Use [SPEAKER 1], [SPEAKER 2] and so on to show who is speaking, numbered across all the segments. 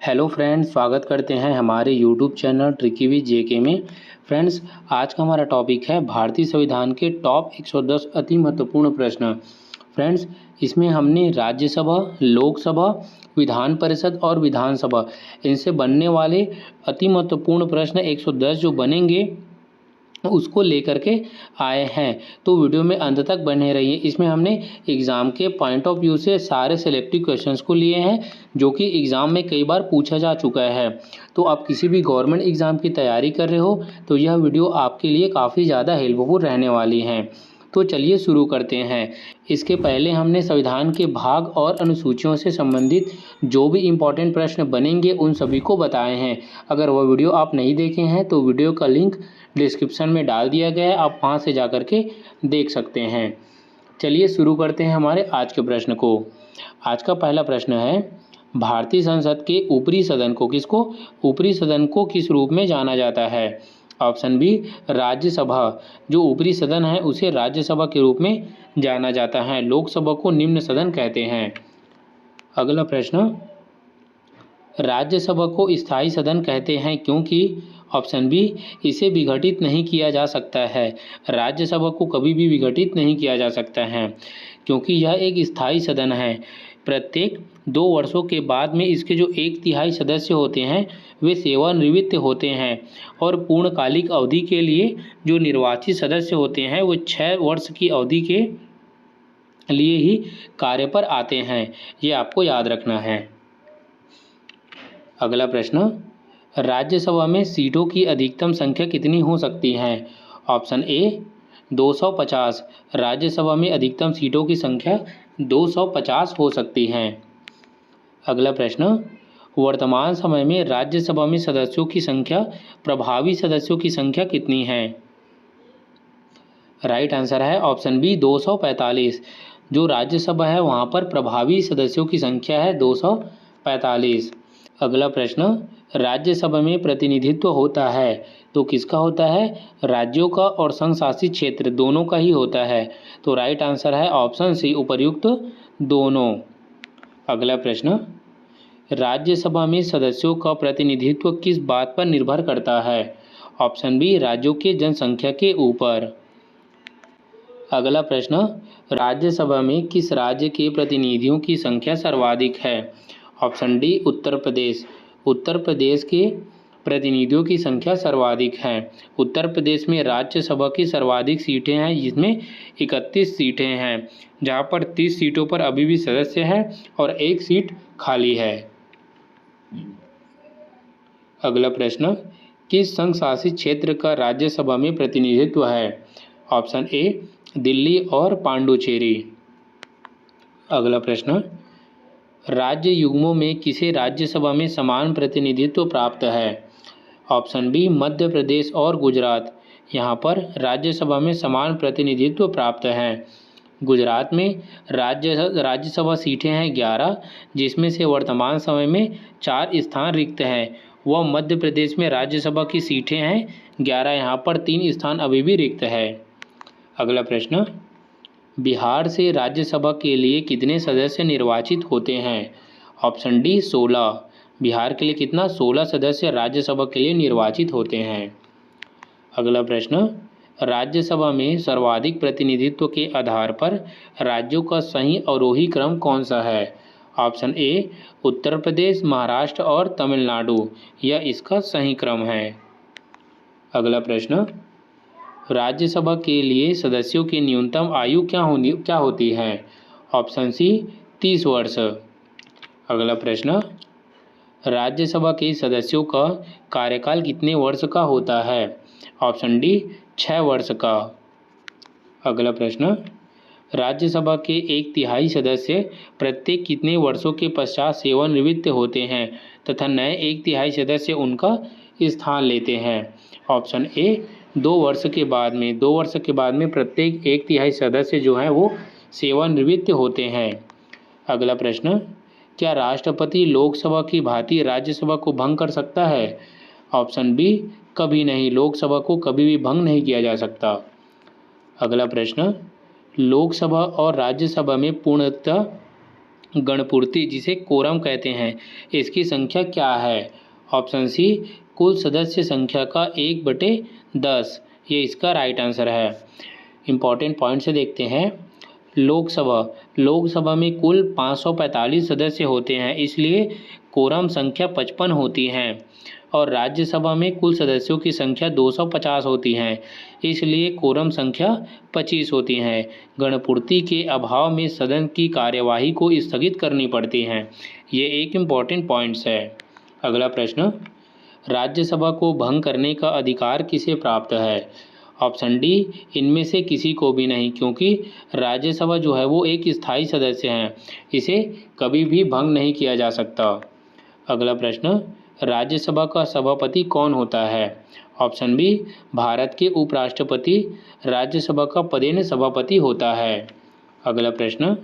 [SPEAKER 1] Hello friends, स्वागत करते हैं हमारे यूट्यूब चैनल ट्रिकी विद जेके में। फ्रेंड्स, आज का हमारा टॉपिक है भारतीय संविधान के टॉप 110 अति महत्वपूर्ण प्रश्न। फ्रेंड्स, इसमें हमने राज्यसभा, लोकसभा, विधान परिषद और विधानसभा इनसे बनने वाले अति महत्वपूर्ण प्रश्न 110 जो बनेंगे उसको लेकर के आए हैं। तो वीडियो में अंत तक बने रहिए। इसमें हमने एग्ज़ाम के पॉइंट ऑफ व्यू से सारे सेलेक्टिव क्वेश्चंस को लिए हैं जो कि एग्ज़ाम में कई बार पूछा जा चुका है। तो आप किसी भी गवर्नमेंट एग्ज़ाम की तैयारी कर रहे हो तो यह वीडियो आपके लिए काफ़ी ज़्यादा हेल्पफुल रहने वाली है। तो चलिए शुरू करते हैं। इसके पहले हमने संविधान के भाग और अनुसूचियों से संबंधित जो भी इम्पोर्टेंट प्रश्न बनेंगे उन सभी को बताए हैं। अगर वह वीडियो आप नहीं देखे हैं तो वीडियो का लिंक डिस्क्रिप्शन में डाल दिया गया है, आप वहां से जा कर के देख सकते हैं। चलिए शुरू करते हैं हमारे आज के प्रश्न को। आज का पहला प्रश्न है, भारतीय संसद के ऊपरी सदन को किस रूप में जाना जाता है? Option B, Rajya Sabha. जो ऊपरी सदन है उसे राज्यसभा के रूप में जाना जाता है। लोकसभा को निम्न सदन कहते हैं। अगला प्रश्न, राज्यसभा को स्थायी सदन कहते हैं क्योंकि? ऑप्शन बी, इसे विघटित नहीं किया जा सकता है। राज्यसभा को कभी भी विघटित नहीं किया जा सकता है क्योंकि यह एक स्थायी सदन है। प्रत्येक 2 वर्षों के बाद में इसके जो 1/3 सदस्य होते हैं वे सेवानिवृत्त होते हैं और पूर्णकालिक अवधि के लिए जो निर्वाचित सदस्य होते हैं वो 6 वर्ष की अवधि के लिए ही कार्य पर आते हैं। ये आपको याद रखना है। अगला प्रश्न, राज्यसभा में सीटों की अधिकतम संख्या कितनी हो सकती है? ऑप्शन ए, 250। राज्यसभा में अधिकतम सीटों की संख्या 250 हो सकती है। अगला प्रश्न, वर्तमान समय में राज्यसभा में सदस्यों की संख्या प्रभावी सदस्यों की संख्या कितनी है? राइट आंसर है ऑप्शन बी, 245। जो राज्यसभा है वहाँ पर प्रभावी सदस्यों की संख्या है 245। अगला प्रश्न, राज्यसभा में प्रतिनिधित्व होता है तो किसका होता है? राज्यों का और संघ शासित क्षेत्र दोनों का ही होता है। तो राइट आंसर है ऑप्शन सी, उपर्युक्त दोनों। अगला प्रश्न, राज्यसभा में सदस्यों का प्रतिनिधित्व किस बात पर निर्भर करता है? ऑप्शन बी, राज्यों के जनसंख्या के ऊपर। अगला प्रश्न, राज्यसभा में किस राज्य के प्रतिनिधियों की संख्या सर्वाधिक है? Option D, Uttar Pradesh. उत्तर प्रदेश के प्रतिनिधियों की संख्या सर्वाधिक है। उत्तर प्रदेश में राज्यसभा की सर्वाधिक सीटें हैं जिसमें 31 सीटें हैं, जहां पर 30 सीटों पर अभी भी सदस्य हैं और 1 सीट खाली है। अगला प्रश्न, किस संघ शासित क्षेत्र का राज्यसभा में प्रतिनिधित्व है? ऑप्शन ए, दिल्ली और पांडुचेरी। अगला प्रश्न, राज्य युग्मों में किसे राज्यसभा में समान प्रतिनिधित्व प्राप्त है? ऑप्शन बी, मध्य प्रदेश और गुजरात। यहाँ पर राज्यसभा में समान प्रतिनिधित्व प्राप्त है। गुजरात में राज्यसभा सीटें हैं 11, जिसमें से वर्तमान समय में 4 स्थान रिक्त हैं। वह मध्य प्रदेश में राज्यसभा की सीटें हैं 11, यहाँ पर 3 स्थान अभी भी रिक्त है। अगला प्रश्न, बिहार से राज्यसभा के लिए कितने सदस्य निर्वाचित होते हैं? Option D, 16। बिहार के लिए कितना? 16 सदस्य राज्यसभा के लिए निर्वाचित होते हैं। अगला प्रश्न, राज्यसभा में सर्वाधिक प्रतिनिधित्व के आधार पर राज्यों का सही अवरोही क्रम कौन सा है? ऑप्शन ए, उत्तर प्रदेश, महाराष्ट्र और तमिलनाडु। यह इसका सही क्रम है। अगला प्रश्न, राज्यसभा के लिए सदस्यों की न्यूनतम आयु क्या होती है? ऑप्शन सी, 30 वर्ष। अगला प्रश्न, राज्यसभा के सदस्यों का कार्यकाल कितने वर्ष का होता है? ऑप्शन डी, 6 वर्ष का। अगला प्रश्न, राज्यसभा के 1/3 सदस्य प्रत्येक कितने वर्षों के पश्चात सेवानिवृत्त होते हैं तथा नए 1/3 सदस्य उनका स्थान लेते हैं? ऑप्शन ए, 2 वर्ष के बाद में। 2 वर्ष के बाद में प्रत्येक 1/3 सदस्य जो हैं वो सेवानिवृत्त होते हैं। अगला प्रश्न, क्या राष्ट्रपति लोकसभा की भांति राज्यसभा को भंग कर सकता है? ऑप्शन बी, कभी नहीं। लोकसभा को कभी भी भंग नहीं किया जा सकता। अगला प्रश्न, लोकसभा और राज्यसभा में पूर्णतः गणपूर्ति जिसे कोरम कहते हैं, इसकी संख्या क्या है? ऑप्शन सी कुल सदस्य संख्या का 1/10, ये इसका राइट आंसर है। इम्पॉर्टेंट पॉइंट से देखते हैं। लोकसभा में कुल 545 सदस्य होते हैं, इसलिए कोरम संख्या 55 होती है। और राज्यसभा में कुल सदस्यों की संख्या 250 होती है, इसलिए कोरम संख्या 25 होती है। गणपूर्ति के अभाव में सदन की कार्यवाही को स्थगित करनी पड़ती है। ये एक इम्पॉर्टेंट पॉइंट्स है। अगला प्रश्न, राज्यसभा को भंग करने का अधिकार किसे प्राप्त है? ऑप्शन डी इनमें से किसी को भी नहीं, क्योंकि राज्यसभा जो है वो एक स्थायी सदस्य है, इसे कभी भी भंग नहीं किया जा सकता। अगला प्रश्न, राज्यसभा का सभापति कौन होता है? ऑप्शन बी भारत के उपराष्ट्रपति राज्यसभा का पदेन सभापति होता है। अगला प्रश्न,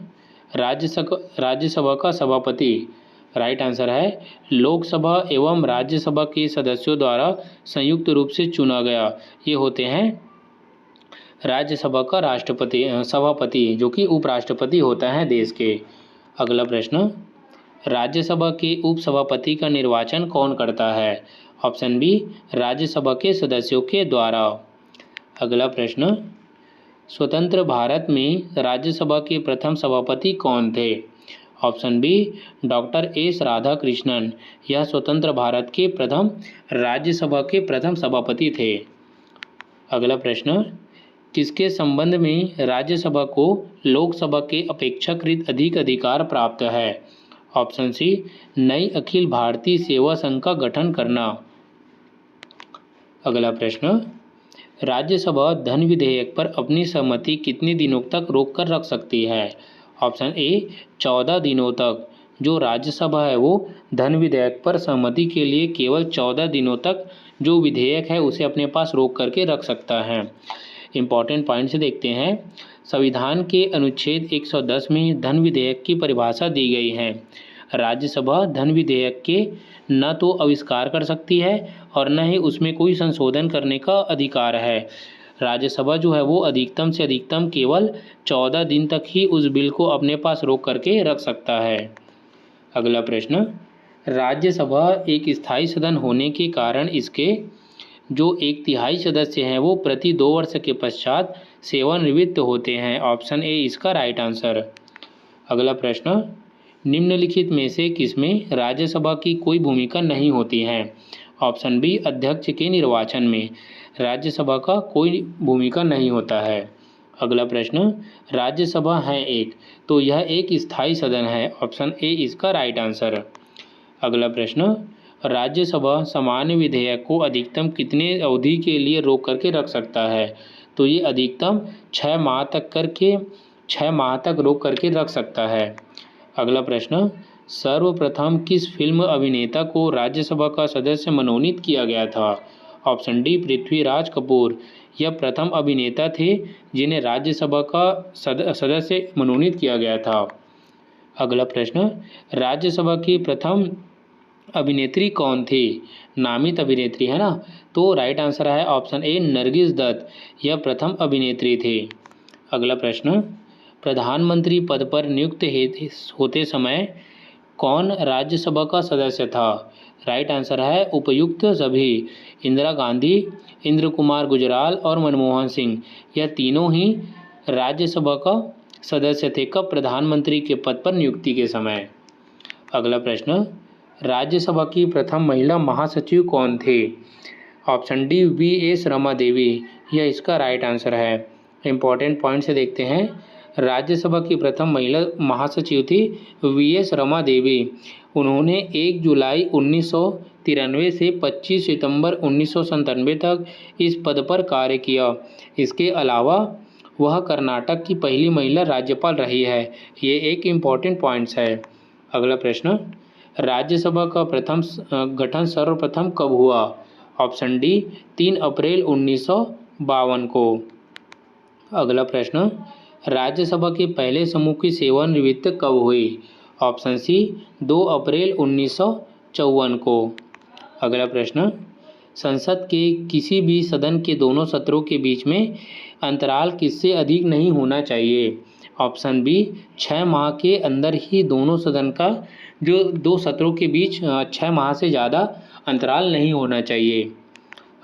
[SPEAKER 1] राज्यसभा का सभापति राइट आंसर है लोकसभा एवं राज्यसभा के सदस्यों द्वारा संयुक्त रूप से चुना गया। ये होते हैं राज्यसभा का सभापति जो कि उपराष्ट्रपति होता है देश के। अगला प्रश्न, राज्यसभा के उपसभापति का निर्वाचन कौन करता है? ऑप्शन बी राज्यसभा के सदस्यों के द्वारा। अगला प्रश्न, स्वतंत्र भारत में राज्यसभा के प्रथम सभापति कौन थे? Option B doctor S Radhakrishnan, यह स्वतंत्र भारत के राज्यसभा के प्रथम सभापति थे। अगला प्रश्न, किसके संबंध में राज्यसभा को लोकसभा के अपेक्षाकृत अधिक अधिकार प्राप्त है? ऑप्शन सी नई अखिल भारतीय सेवा संघ का गठन करना। अगला प्रश्न, राज्यसभा धन विधेयक पर अपनी सहमति कितने दिनों तक रोक कर रख सकती है? ऑप्शन ए 14 दिनों तक। जो राज्यसभा है वो धन विधेयक पर सहमति के लिए केवल 14 दिनों तक जो विधेयक है उसे अपने पास रोक करके रख सकता है। इम्पॉर्टेंट पॉइंट से देखते हैं। संविधान के अनुच्छेद 110 में धन विधेयक की परिभाषा दी गई है। राज्यसभा धन विधेयक के न तो आविष्कार कर सकती है और न ही उसमें कोई संशोधन करने का अधिकार है। राज्यसभा जो है वो अधिकतम से अधिकतम केवल 14 दिन तक ही उस बिल को अपने पास रोक करके रख सकता है। अगला प्रश्न, राज्यसभा एक स्थायी सदन होने के कारण इसके जो 1/3 सदस्य हैं वो प्रति 2 वर्ष के पश्चात सेवानिवृत्त होते हैं। ऑप्शन ए इसका राइट आंसर। अगला प्रश्न, निम्नलिखित में से किसमें राज्यसभा की कोई भूमिका नहीं होती है? ऑप्शन बी अध्यक्ष के निर्वाचन में राज्यसभा का कोई भूमिका नहीं होता है। अगला प्रश्न, राज्यसभा है एक, तो यह एक स्थायी सदन है। ऑप्शन ए इसका राइट आंसर। अगला प्रश्न, राज्यसभा सामान्य विधेयक को अधिकतम कितने अवधि के लिए रोक करके रख सकता है? तो ये अधिकतम 6 माह तक रोक करके रख सकता है। अगला प्रश्न, सर्वप्रथम किस फिल्म अभिनेता को राज्यसभा का सदस्य मनोनीत किया गया था? ऑप्शन डी पृथ्वीराज कपूर, यह प्रथम अभिनेता थे जिन्हें राज्यसभा का सदस्य मनोनीत किया गया था। अगला प्रश्न, राज्यसभा की प्रथम अभिनेत्री कौन थी? नामित अभिनेत्री है ना, तो राइट आंसर है ऑप्शन ए नरगिस दत्त, यह प्रथम अभिनेत्री थी। अगला प्रश्न, प्रधानमंत्री पद पर नियुक्त होते समय कौन राज्यसभा का सदस्य था? राइट आंसर है उपयुक्त सभी। इंदिरा गांधी, इंद्र कुमार गुजराल और मनमोहन सिंह, यह तीनों ही राज्यसभा का सदस्य थे कब? प्रधानमंत्री के पद पर नियुक्ति के समय। अगला प्रश्न, राज्यसभा की प्रथम महिला महासचिव कौन थे? Option D V S. Rama Devi, यह इसका राइट आंसर है। इम्पॉर्टेंट पॉइंट से देखते हैं। राज्यसभा की प्रथम महिला महासचिव थी वी.एस. रमा देवी। उन्होंने 1 जुलाई 1993 से 25 सितंबर 1997 तक इस पद पर कार्य किया। इसके अलावा वह कर्नाटक की पहली महिला राज्यपाल रही है। ये एक इम्पॉर्टेंट पॉइंट्स है। अगला प्रश्न, राज्यसभा का गठन सर्वप्रथम कब हुआ? ऑप्शन डी 3 अप्रैल 1952 को। अगला प्रश्न, राज्यसभा के पहले समूह की सेवानिवृत्त कब हुई? ऑप्शन सी 2 अप्रैल 1954 को। अगला प्रश्न, संसद के किसी भी सदन के दोनों सत्रों के बीच में अंतराल किससे अधिक नहीं होना चाहिए? ऑप्शन बी 6 माह के अंदर ही दोनों सदन का जो 2 सत्रों के बीच 6 माह से ज़्यादा अंतराल नहीं होना चाहिए।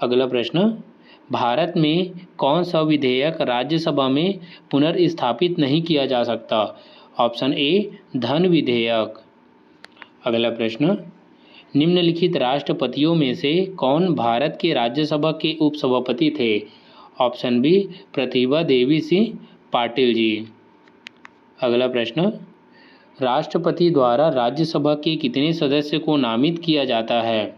[SPEAKER 1] अगला प्रश्न, भारत में कौन सा विधेयक राज्यसभा में पुनर्स्थापित नहीं किया जा सकता? ऑप्शन ए धन विधेयक। अगला प्रश्न, निम्नलिखित राष्ट्रपतियों में से कौन भारत के राज्यसभा के उपसभापति थे? Option B Pratibha Devi Singh Patil ji. अगला प्रश्न, राष्ट्रपति द्वारा राज्यसभा के कितने सदस्य को नामित किया जाता है?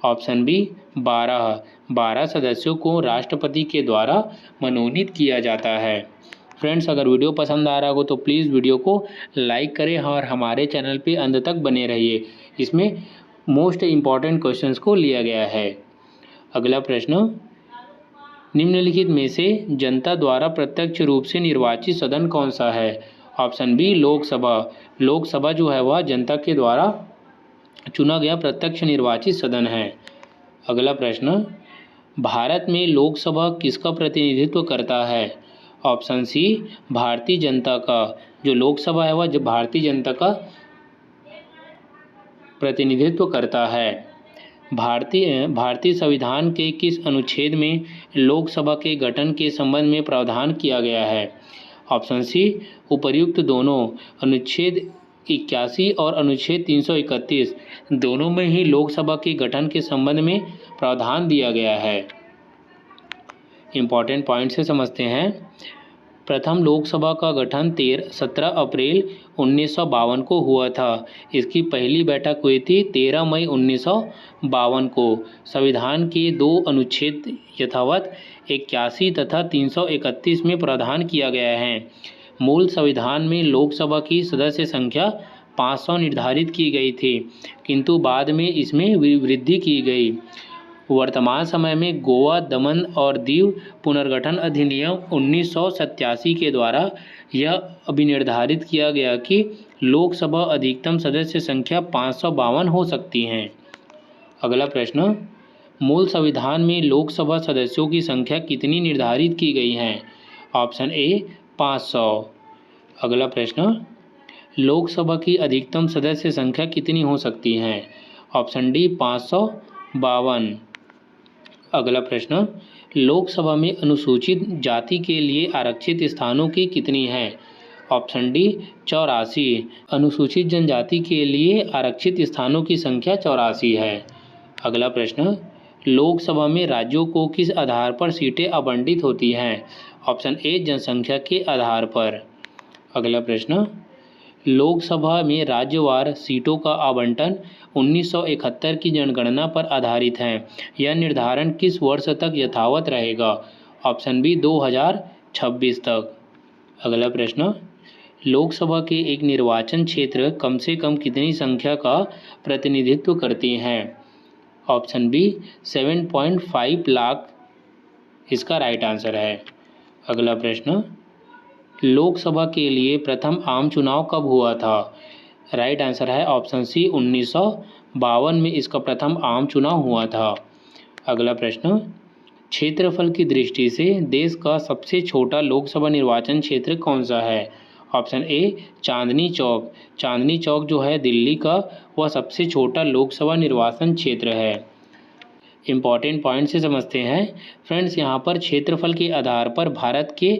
[SPEAKER 1] ऑप्शन बी 12 सदस्यों को राष्ट्रपति के द्वारा मनोनीत किया जाता है। फ्रेंड्स, अगर वीडियो पसंद आ रहा हो तो प्लीज़ वीडियो को लाइक करें और हमारे चैनल पे अंत तक बने रहिए। इसमें मोस्ट इम्पॉर्टेंट क्वेश्चंस को लिया गया है। अगला प्रश्न, निम्नलिखित में से जनता द्वारा प्रत्यक्ष रूप से निर्वाचित सदन कौन सा है? Option B Lok Sabha. लोकसभा जो है वह जनता के द्वारा चुना गया प्रत्यक्ष निर्वाचित सदन है। अगला प्रश्न, भारत में लोकसभा किसका प्रतिनिधित्व करता है? ऑप्शन सी भारतीय जनता का। जो लोकसभा है वह जो भारतीय जनता का प्रतिनिधित्व करता है। भारतीय संविधान के किस अनुच्छेद में लोकसभा के गठन के संबंध में प्रावधान किया गया है? ऑप्शन सी उपर्युक्त दोनों, अनुच्छेद 81 और अनुच्छेद 331 दोनों में ही लोकसभा के गठन के संबंध में प्रावधान दिया गया है। इम्पॉर्टेंट पॉइंट से समझते हैं। प्रथम लोकसभा का गठन 17 अप्रैल 1952 को हुआ था। इसकी पहली बैठक हुई थी 13 मई 1952 को। संविधान के 2 अनुच्छेद यथावत 81 तथा 331 में प्रावधान किया गया है। मूल संविधान में लोकसभा की सदस्य संख्या 500 निर्धारित की गई थी, किंतु बाद में इसमें वृद्धि की गई। वर्तमान समय में गोवा, दमन और दीव पुनर्गठन अधिनियम 1987 के द्वारा यह अभिनिर्धारित किया गया कि लोकसभा अधिकतम सदस्य संख्या 552 हो सकती हैं। अगला प्रश्न, मूल संविधान में लोकसभा सदस्यों की संख्या कितनी निर्धारित की गई है? ऑप्शन ए 500। अगला प्रश्न, लोकसभा की अधिकतम सदस्य संख्या कितनी हो सकती है? Option D 552। अगला प्रश्न, लोकसभा में अनुसूचित जाति के लिए आरक्षित स्थानों की कितनी है? Option D 84। अनुसूचित जनजाति के लिए आरक्षित स्थानों की संख्या 84 है। अगला प्रश्न, लोकसभा में राज्यों को किस आधार पर सीटें आवंटित होती हैं? ऑप्शन ए जनसंख्या के आधार पर। अगला प्रश्न, लोकसभा में राज्यवार सीटों का आवंटन 1971 की जनगणना पर आधारित है। यह निर्धारण किस वर्ष तक यथावत रहेगा? ऑप्शन बी 2026 तक। अगला प्रश्न, लोकसभा के एक निर्वाचन क्षेत्र कम से कम कितनी संख्या का प्रतिनिधित्व करती हैं? ऑप्शन बी 7.5 लाख इसका राइट आंसर है। अगला प्रश्न, लोकसभा के लिए प्रथम आम चुनाव कब हुआ था? राइट आंसर है ऑप्शन सी 1952 में इसका प्रथम आम चुनाव हुआ था। अगला प्रश्न, क्षेत्रफल की दृष्टि से देश का सबसे छोटा लोकसभा निर्वाचन क्षेत्र कौन सा है? ऑप्शन ए चांदनी चौक। चांदनी चौक जो है दिल्ली का, वह सबसे छोटा लोकसभा निर्वाचन क्षेत्र है। इम्पॉर्टेंट पॉइंट से समझते हैं। फ्रेंड्स, यहाँ पर क्षेत्रफल के आधार पर भारत के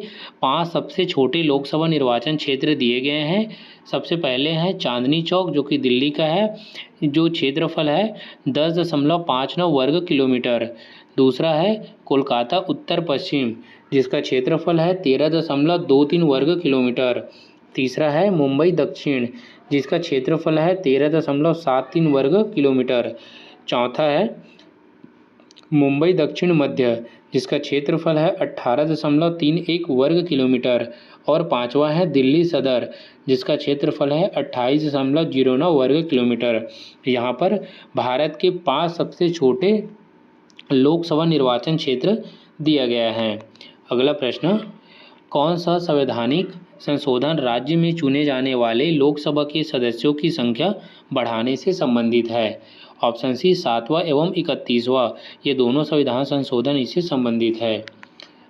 [SPEAKER 1] 5 सबसे छोटे लोकसभा निर्वाचन क्षेत्र दिए गए हैं। सबसे पहले है चांदनी चौक जो कि दिल्ली का है, जो क्षेत्रफल है 10.59 वर्ग किलोमीटर। दूसरा है कोलकाता उत्तर पश्चिम जिसका क्षेत्रफल है 13.23 वर्ग किलोमीटर। तीसरा है मुंबई दक्षिण जिसका क्षेत्रफल है 13.73 वर्ग किलोमीटर। चौथा है मुंबई दक्षिण मध्य जिसका क्षेत्रफल है 18.31 वर्ग किलोमीटर। और पांचवा है दिल्ली सदर जिसका क्षेत्रफल है 28.09 वर्ग किलोमीटर। यहाँ पर भारत के 5 सबसे छोटे लोकसभा निर्वाचन क्षेत्र दिया गया है। अगला प्रश्न, कौन सा संवैधानिक संशोधन राज्य में चुने जाने वाले लोकसभा के सदस्यों की संख्या बढ़ाने से संबंधित है? ऑप्शन सी 7वां एवं 31वां, ये दोनों संविधान संशोधन इससे संबंधित है।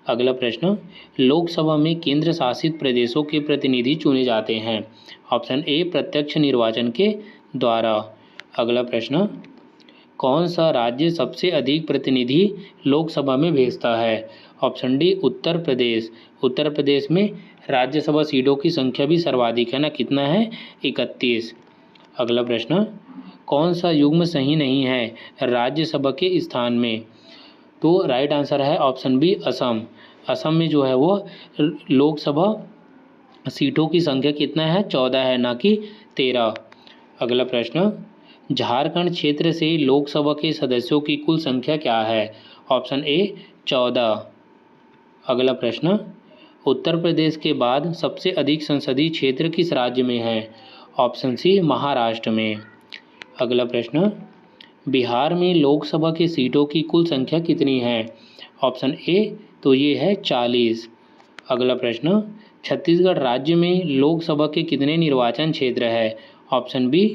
[SPEAKER 1] अगला प्रश्न, लोकसभा में केंद्र शासित प्रदेशों के प्रतिनिधि चुने जाते हैं। ऑप्शन ए प्रत्यक्ष निर्वाचन के द्वारा। अगला प्रश्न, कौन सा राज्य सबसे अधिक प्रतिनिधि लोकसभा में भेजता है? Option D Uttar Pradesh. उत्तर प्रदेश में राज्यसभा सीटों की संख्या भी सर्वाधिक है ना, कितना है? 31। अगला प्रश्न, कौन सा युग्म सही नहीं है राज्यसभा के स्थान में? तो राइट आंसर है ऑप्शन बी असम। असम में जो है वो लोकसभा सीटों की संख्या कितना है? 14 है, ना कि 13। अगला प्रश्न, झारखंड क्षेत्र से लोकसभा के सदस्यों की कुल संख्या क्या है? ऑप्शन ए 14। अगला प्रश्न, उत्तर प्रदेश के बाद सबसे अधिक संसदीय क्षेत्र किस राज्य में है? ऑप्शन सी महाराष्ट्र में। अगला प्रश्न, बिहार में लोकसभा की सीटों की कुल संख्या कितनी है? ऑप्शन ए तो ये है 40। अगला प्रश्न, छत्तीसगढ़ राज्य में लोकसभा के कितने निर्वाचन क्षेत्र है? Option B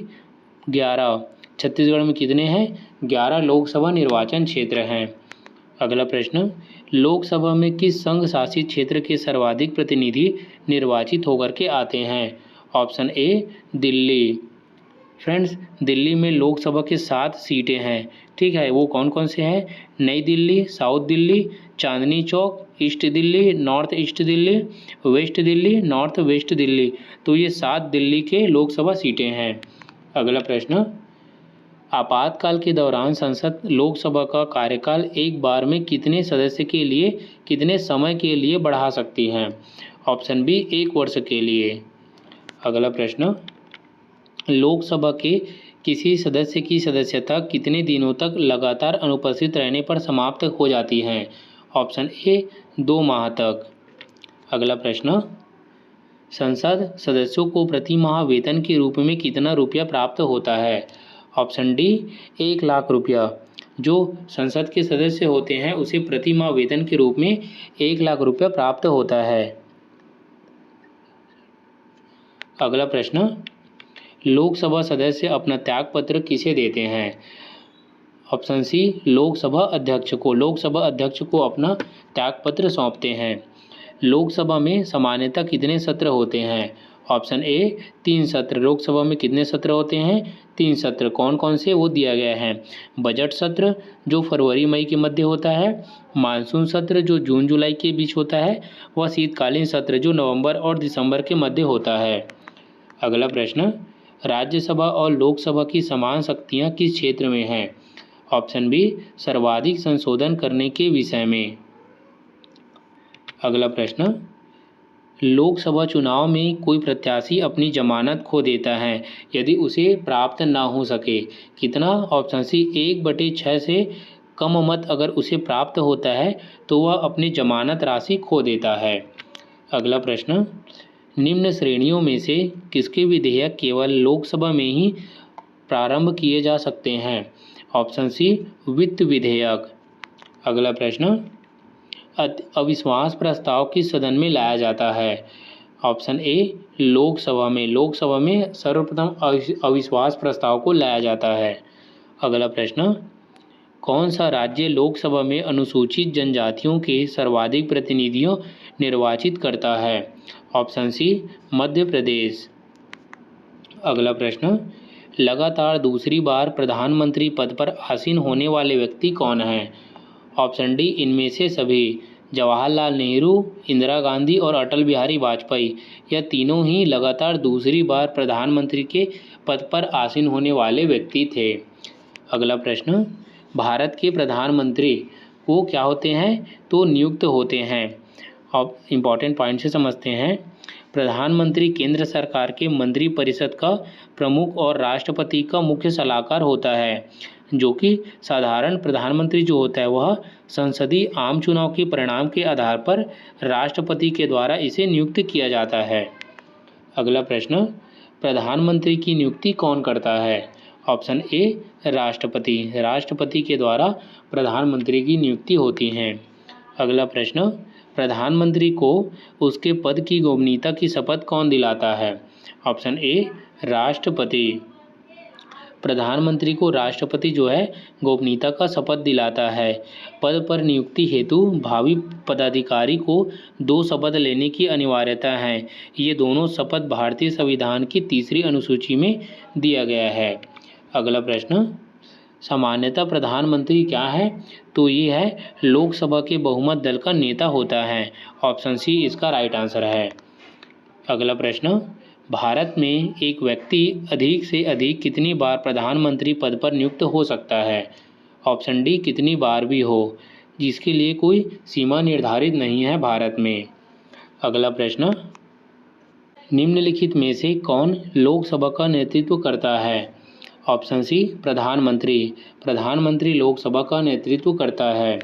[SPEAKER 1] 11। छत्तीसगढ़ में कितने हैं? 11 लोकसभा निर्वाचन क्षेत्र हैं। अगला प्रश्न, लोकसभा में किस संघ शासित क्षेत्र के सर्वाधिक प्रतिनिधि निर्वाचित होकर के आते हैं? ऑप्शन ए दिल्ली। फ्रेंड्स, दिल्ली में लोकसभा के 7 सीटें हैं, ठीक है। वो कौन कौन से हैं? नई Delhi, South Delhi, Chandni Chowk, East Delhi, North East Delhi, West Delhi, North West Delhi. तो ये 7 दिल्ली के लोकसभा सीटें हैं। अगला प्रश्न, आपातकाल के दौरान संसद लोकसभा का कार्यकाल एक बार में कितने सदस्य के लिए कितने समय के लिए बढ़ा सकती है? ऑप्शन बी 1 वर्ष के लिए। अगला प्रश्न, लोकसभा के किसी सदस्य की सदस्यता कितने दिनों तक लगातार अनुपस्थित रहने पर समाप्त हो जाती है? ऑप्शन ए 2 माह तक। अगला प्रश्न, संसद सदस्यों को प्रति माह वेतन के रूप में कितना रुपया प्राप्त होता है? ऑप्शन डी 1 लाख रुपया। जो संसद के सदस्य होते हैं उसे प्रति माह वेतन के रूप में 1 लाख रुपया प्राप्त होता है। अगला प्रश्न, लोकसभा सदस्य अपना त्यागपत्र किसे देते हैं? ऑप्शन सी लोकसभा अध्यक्ष को। लोकसभा अध्यक्ष को अपना त्यागपत्र सौंपते हैं। लोकसभा में सामान्यतः कितने सत्र होते हैं? ऑप्शन ए 3 सत्र। लोकसभा में कितने सत्र होते हैं? 3 सत्र। कौन कौन से? वो दिया गया है। बजट सत्र जो फरवरी मई के मध्य होता है, मानसून सत्र जो जून जुलाई के बीच होता है, व शीतकालीन सत्र जो नवंबर और दिसंबर के मध्य होता है। अगला प्रश्न, राज्यसभा और लोकसभा की समान शक्तियां किस क्षेत्र में हैं? ऑप्शन बी सर्वाधिक संशोधन करने के विषय में। अगला प्रश्न, लोकसभा चुनाव में कोई प्रत्याशी अपनी जमानत खो देता है यदि उसे प्राप्त ना हो सके, कितना? ऑप्शन सी 1/6 से कम मत अगर उसे प्राप्त होता है तो वह अपनी जमानत राशि खो देता है। अगला प्रश्न, निम्न श्रेणियों में से किसके विधेयक केवल लोकसभा में ही प्रारंभ किए जा सकते हैं? ऑप्शन सी वित्त विधेयक। अगला प्रश्न, अविश्वास प्रस्ताव किस सदन में लाया जाता है? ऑप्शन ए लोकसभा में। लोकसभा में सर्वप्रथम अविश्वास प्रस्ताव को लाया जाता है। अगला प्रश्न, कौन सा राज्य लोकसभा में अनुसूचित जनजातियों के सर्वाधिक प्रतिनिधियों निर्वाचित करता है? Option C Madhya Pradesh. अगला प्रश्न, लगातार दूसरी बार प्रधानमंत्री पद पर आसीन होने वाले व्यक्ति कौन हैं? ऑप्शन डी इनमें से सभी। जवाहरलाल नेहरू, इंदिरा गांधी और अटल बिहारी वाजपेयी, यह तीनों ही लगातार दूसरी बार प्रधानमंत्री के पद पर आसीन होने वाले व्यक्ति थे। अगला प्रश्न, भारत के प्रधानमंत्री वो क्या होते हैं? तो नियुक्त होते हैं। अब इम्पॉर्टेंट पॉइंट से समझते हैं। प्रधानमंत्री केंद्र सरकार के मंत्रिपरिषद का प्रमुख और राष्ट्रपति का मुख्य सलाहकार होता है, जो कि साधारण प्रधानमंत्री जो होता है वह संसदीय आम चुनाव के परिणाम के आधार पर राष्ट्रपति के द्वारा इसे नियुक्त किया जाता है। अगला प्रश्न, प्रधानमंत्री की नियुक्ति कौन करता है? ऑप्शन ए राष्ट्रपति। राष्ट्रपति के द्वारा प्रधानमंत्री की नियुक्ति होती है। अगला प्रश्न, प्रधानमंत्री को उसके पद की गोपनीयता की शपथ कौन दिलाता है? ऑप्शन ए राष्ट्रपति। प्रधानमंत्री को राष्ट्रपति जो है गोपनीयता का शपथ दिलाता है। पद पर नियुक्ति हेतु भावी पदाधिकारी को 2 शपथ लेने की अनिवार्यता है। ये दोनों शपथ भारतीय संविधान की 3री अनुसूची में दिया गया है। अगला प्रश्न, सामान्यतः प्रधानमंत्री क्या है? तो ये है लोकसभा के बहुमत दल का नेता होता है। ऑप्शन सी इसका राइट आंसर है। अगला प्रश्न, भारत में एक व्यक्ति अधिक से अधिक कितनी बार प्रधानमंत्री पद पर नियुक्त हो सकता है? ऑप्शन डी कितनी बार भी हो, जिसके लिए कोई सीमा निर्धारित नहीं है भारत में। अगला प्रश्न, निम्नलिखित में से कौन लोकसभा का नेतृत्व करता है? ऑप्शन सी प्रधानमंत्री। प्रधानमंत्री लोकसभा का नेतृत्व करता है।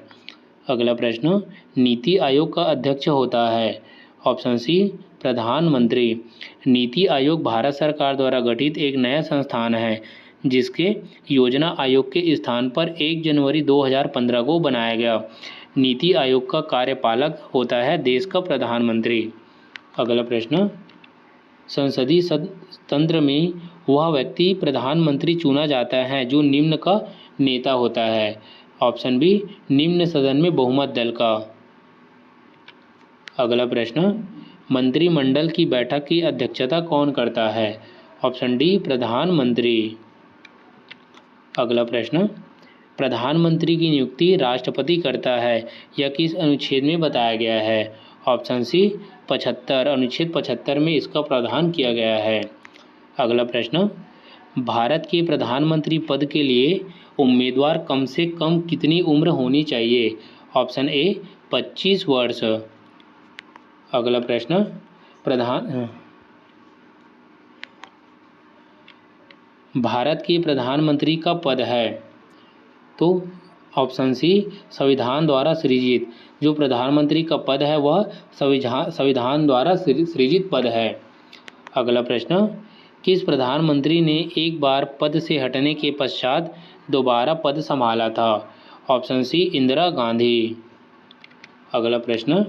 [SPEAKER 1] अगला प्रश्न, नीति आयोग का अध्यक्ष होता है? ऑप्शन सी प्रधानमंत्री। नीति आयोग भारत सरकार द्वारा गठित एक नया संस्थान है जिसके योजना आयोग के स्थान पर 1 जनवरी 2015 को बनाया गया। नीति आयोग का कार्यपालक होता है देश का प्रधानमंत्री। अगला प्रश्न, संसदीय तंत्र में वह व्यक्ति प्रधानमंत्री चुना जाता है जो निम्न का नेता होता है। ऑप्शन बी निम्न सदन में बहुमत दल का। अगला प्रश्न, मंत्रिमंडल की बैठक की अध्यक्षता कौन करता है? ऑप्शन डी प्रधानमंत्री। अगला प्रश्न, प्रधानमंत्री की नियुक्ति राष्ट्रपति करता है, यह किस अनुच्छेद में बताया गया है? ऑप्शन सी 75, अनुच्छेद 75 में इसका प्रावधान किया गया है। अगला प्रश्न, भारत के प्रधानमंत्री पद के लिए उम्मीदवार कम से कम कितनी उम्र होनी चाहिए? ऑप्शन ए 25 वर्ष। अगला प्रश्न, भारत के प्रधानमंत्री का पद है? तो ऑप्शन सी संविधान द्वारा सृजित। जो प्रधानमंत्री का पद है वह संविधान द्वारा सृजित पद है। अगला प्रश्न, किस प्रधानमंत्री ने एक बार पद से हटने के पश्चात दोबारा पद संभाला था? Option C Indira Gandhi. अगला प्रश्न,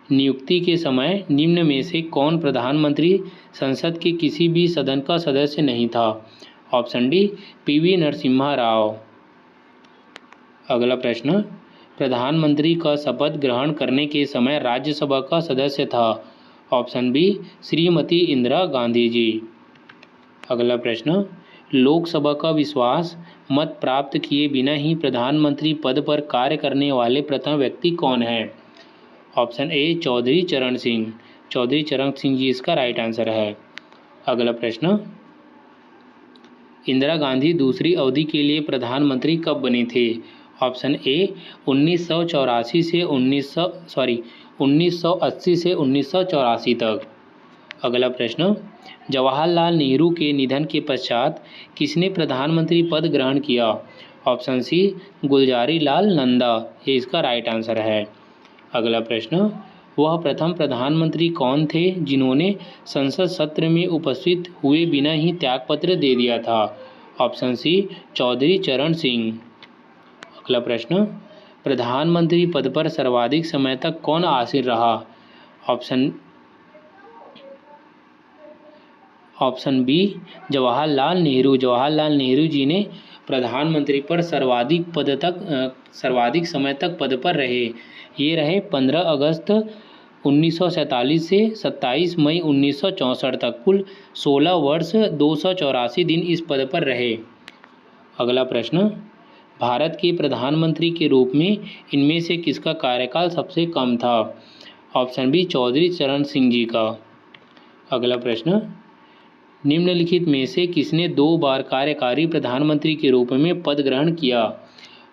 [SPEAKER 1] नियुक्ति के समय निम्न में से कौन प्रधानमंत्री संसद के किसी भी सदन का सदस्य नहीं था? Option D PV Narasimha Rao. अगला प्रश्न, प्रधानमंत्री का शपथ ग्रहण करने के समय राज्यसभा का सदस्य था? Option B Shrimati Indira Gandhi ji. अगला प्रश्न, लोकसभा का विश्वास मत प्राप्त किए बिना ही प्रधानमंत्री पद पर कार्य करने वाले प्रथम व्यक्ति कौन है? ऑप्शन ए चौधरी चरण सिंह। चौधरी चरण सिंह जी इसका राइट आंसर है। अगला प्रश्न, इंदिरा गांधी दूसरी अवधि के लिए प्रधानमंत्री कब बनी थी? ऑप्शन ए 1980 से 1984 तक। अगला प्रश्न, जवाहरलाल नेहरू के निधन के पश्चात किसने प्रधानमंत्री पद ग्रहण किया? Option C Gulzari Lal Nanda. ये इसका राइट आंसर है। अगला प्रश्न, वह प्रथम प्रधानमंत्री कौन थे जिन्होंने संसद सत्र में उपस्थित हुए बिना ही त्यागपत्र दे दिया था? ऑप्शन सी चौधरी चरण सिंह। अगला प्रश्न, प्रधानमंत्री पद पर सर्वाधिक समय तक कौन आसीन रहा? Option B Jawaharlal Nehru. जवाहरलाल नेहरू जी ने प्रधानमंत्री पर सर्वाधिक समय तक पद पर रहे। ये रहे 15 अगस्त 1947 से 27 मई 1964 तक। कुल 16 वर्ष 284 दिन इस पद पर रहे। अगला प्रश्न, भारत के प्रधानमंत्री के रूप में इनमें से किसका कार्यकाल सबसे कम था? ऑप्शन बी चौधरी चरण सिंह जी का। अगला प्रश्न, निम्नलिखित में से किसने 2 बार कार्यकारी प्रधानमंत्री के रूप में पद ग्रहण किया?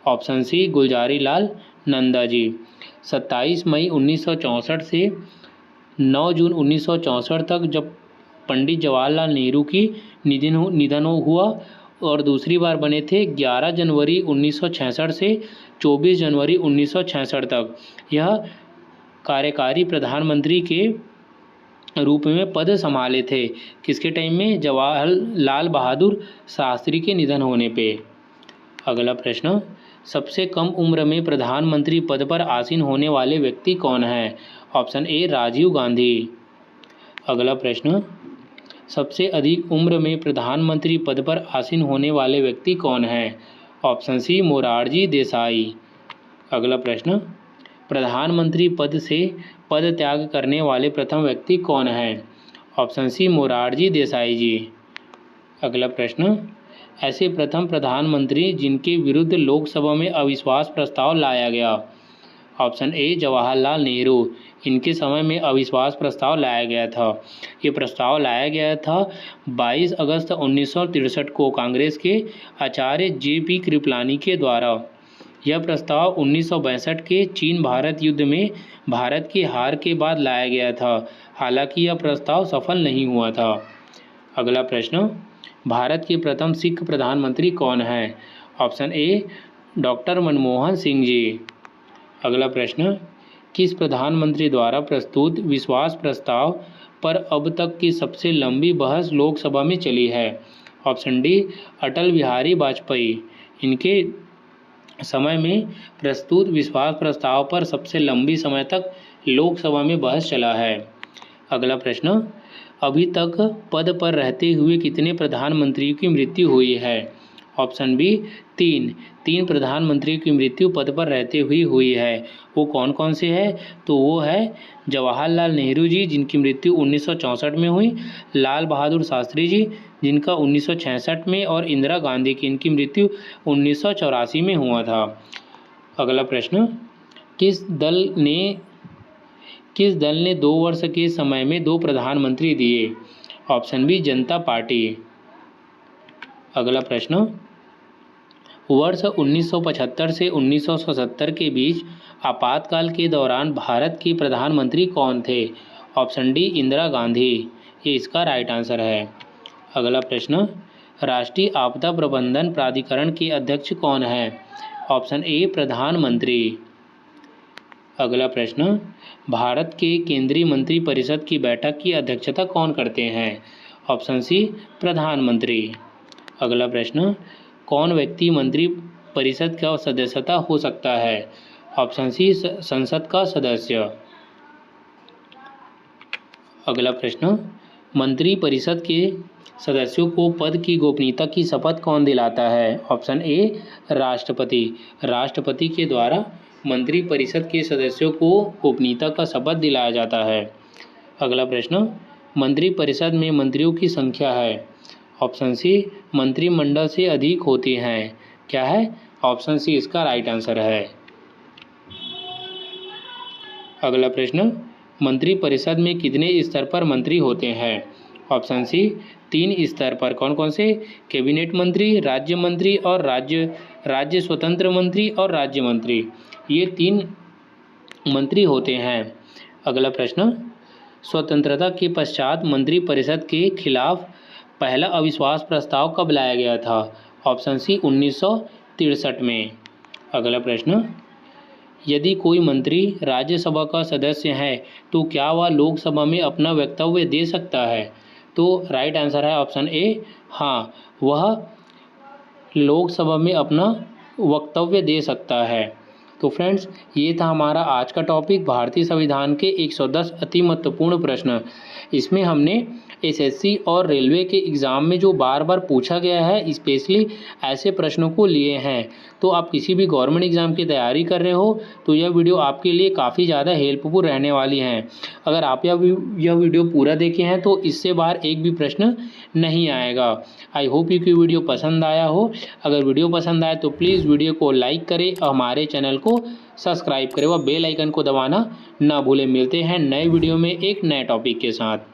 [SPEAKER 1] Option C Gulzari Lal Nanda ji. 27 मई 1964 से 9 जून 1964 तक जब पंडित जवाहरलाल नेहरू की निधन हुआ, और दूसरी बार बने थे 11 जनवरी 1966 से 24 जनवरी 1966 तक। यह कार्यकारी प्रधानमंत्री के रूप में पद संभाले थे। किसके टाइम में? जवाहरलाल बहादुर शास्त्री के निधन होने पे। अगला प्रश्न, सबसे कम उम्र में प्रधानमंत्री पद पर आसीन होने वाले व्यक्ति कौन है? Option A Rajiv Gandhi. अगला प्रश्न, सबसे अधिक उम्र में प्रधानमंत्री पद पर आसीन होने वाले व्यक्ति कौन हैं? Option C Morarji Desai. अगला प्रश्न, प्रधानमंत्री पद से पद त्याग करने वाले प्रथम व्यक्ति कौन हैं? ऑप्शन सी मोरारजी देसाई जी। अगला प्रश्न, ऐसे प्रथम प्रधानमंत्री जिनके विरुद्ध लोकसभा में अविश्वास प्रस्ताव लाया गया। ऑप्शन ए जवाहरलाल नेहरू, इनके समय में अविश्वास प्रस्ताव लाया गया था। ये प्रस्ताव लाया गया था 22 अगस्त 1963 को कांग्रेस के आचार्य जे.पी. कृपलानी के द्वारा। यह प्रस्ताव 1962 के चीन भारत युद्ध में भारत की हार के बाद लाया गया था। हालांकि यह प्रस्ताव सफल नहीं हुआ था। अगला प्रश्न, भारत के प्रथम सिख प्रधानमंत्री कौन हैं? Option A doctor Manmohan Singh ji. अगला प्रश्न, किस प्रधानमंत्री द्वारा प्रस्तुत विश्वास प्रस्ताव पर अब तक की सबसे लंबी बहस लोकसभा में चली है? ऑप्शन डी अटल बिहारी वाजपेयी, इनके समय में प्रस्तुत विश्वास प्रस्ताव पर सबसे लंबी समय तक लोकसभा में बहस चला है। अगला प्रश्न, अभी तक पद पर रहते हुए कितने प्रधानमंत्रियों की मृत्यु हुई है? ऑप्शन बी 3 प्रधानमंत्रियों की मृत्यु पद पर रहते हुए हुई है। वो कौन कौन से है? तो वो है जवाहरलाल नेहरू जी, जिनकी मृत्यु 1964 में हुई, लाल बहादुर शास्त्री जी जिनका 1966 में, और इंदिरा गांधी की, इनकी मृत्यु 1984 में हुआ था। अगला प्रश्न, किस दल ने 2 वर्ष के समय में 2 प्रधानमंत्री दिए? ऑप्शन बी जनता पार्टी। अगला प्रश्न, वर्ष 1975 से 1977 के बीच आपातकाल के दौरान भारत के प्रधानमंत्री कौन थे? ऑप्शन डी इंदिरा गांधी, ये इसका राइट आंसर है। अगला प्रश्न, राष्ट्रीय आपदा प्रबंधन प्राधिकरण के अध्यक्ष कौन है? ऑप्शन ए प्रधानमंत्री। अगला प्रश्न, भारत के केंद्रीय मंत्रिपरिषद की बैठक की अध्यक्षता कौन करते हैं? ऑप्शन सी प्रधानमंत्री। अगला प्रश्न, कौन व्यक्ति मंत्री परिषद का सदस्यता हो सकता है? ऑप्शन सी संसद का सदस्य। अगला प्रश्न, मंत्री परिषद के सदस्यों को पद की गोपनीयता की शपथ कौन दिलाता है? ऑप्शन ए राष्ट्रपति। राष्ट्रपति के द्वारा मंत्री परिषद के सदस्यों को गोपनीयता का शपथ दिलाया जाता है। अगला प्रश्न, मंत्री परिषद में मंत्रियों की संख्या है? ऑप्शन सी मंत्रिमंडल से अधिक होती हैं। क्या है? ऑप्शन सी इसका राइट आंसर है। अगला प्रश्न, मंत्री परिषद में कितने स्तर पर मंत्री होते हैं? ऑप्शन सी 3 स्तर पर। कौन कौन से? कैबिनेट मंत्री, राज्य मंत्री और राज्य स्वतंत्र मंत्री और राज्य मंत्री, ये 3 मंत्री होते हैं। अगला प्रश्न, स्वतंत्रता के पश्चात मंत्री परिषद के खिलाफ पहला अविश्वास प्रस्ताव कब लाया गया था? ऑप्शन सी 1963 में। अगला प्रश्न, यदि कोई मंत्री राज्यसभा का सदस्य है तो क्या वह लोकसभा में अपना वक्तव्य दे सकता है? तो राइट आंसर है ऑप्शन ए हाँ, वह लोकसभा में अपना वक्तव्य दे सकता है। तो फ्रेंड्स, ये था हमारा आज का टॉपिक, भारतीय संविधान के 110 अति महत्वपूर्ण प्रश्न। इसमें हमने एसएससी और रेलवे के एग्ज़ाम में जो बार बार पूछा गया है, स्पेशली ऐसे प्रश्नों को लिए हैं। तो आप किसी भी गवर्नमेंट एग्ज़ाम की तैयारी कर रहे हो तो यह वीडियो आपके लिए काफ़ी ज़्यादा हेल्पफुल रहने वाली हैं। अगर आप यह वीडियो पूरा देखे हैं तो इससे बाहर एक भी प्रश्न नहीं आएगा। आई होप यू कि वीडियो पसंद आया हो। अगर वीडियो पसंद आए तो प्लीज़ वीडियो को लाइक करें और हमारे चैनल को सब्सक्राइब करें व बेल आइकन को दबाना ना भूलें। मिलते हैं नए वीडियो में एक नए टॉपिक के साथ।